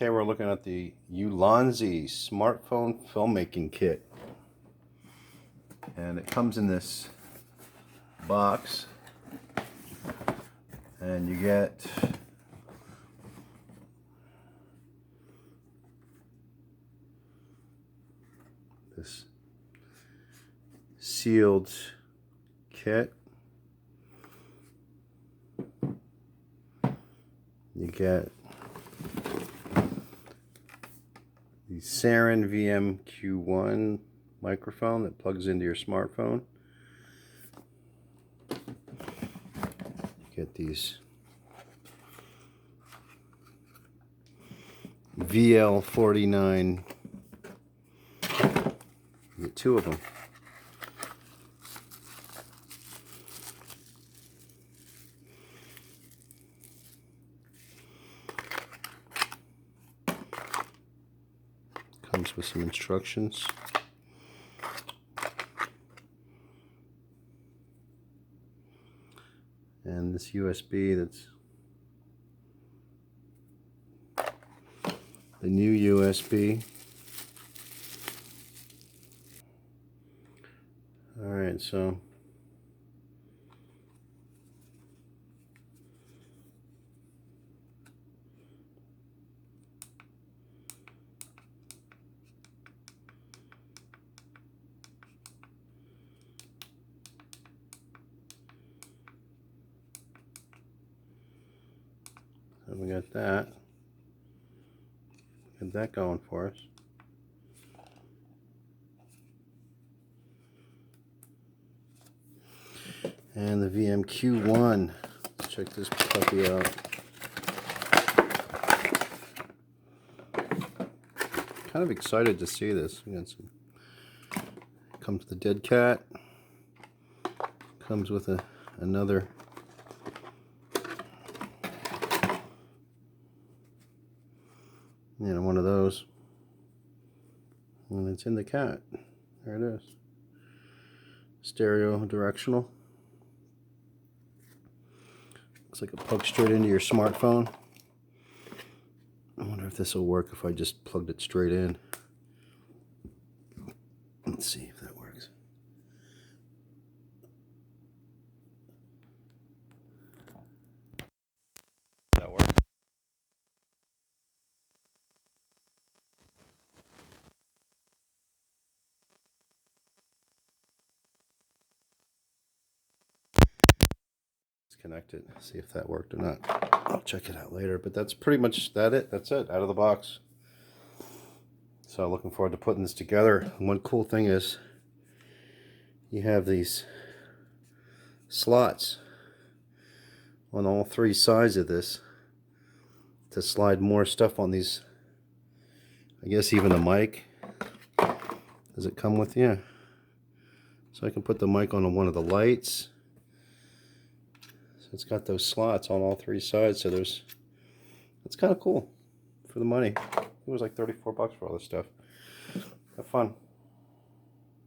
Okay, we're looking at the Ulanzi smartphone filmmaking kit. And it comes in this box. And you get this sealed kit. You get the Sarin VMQ1 microphone that plugs into your smartphone. You get these VL49. You get two of them. Comes with some instructions. And this USB, that's the new USB. Alright, so we got that. Got that going for us. And the VMQ1. Let's check this puppy out. Kind of excited to see this. We got some. Comes the dead cat. Comes with another. You know, one of those, and it's in the cat. There it is. Stereo directional. Looks like it plugs straight into your smartphone. I wonder if this will work if I just plugged it straight in. Let's see if that works. That works. Connect it, see if that worked or not. I'll check it out later, but that's pretty much that's it out of the box. So looking forward to putting this together. And one cool thing is you have these slots on all three sides of this to slide more stuff on these. I guess even the mic. Does it come with? Yeah. So I can put the mic on one of the lights. It's got those slots on all three sides, so it's kind of cool for the money. It was like 34 bucks for all this stuff. Have fun.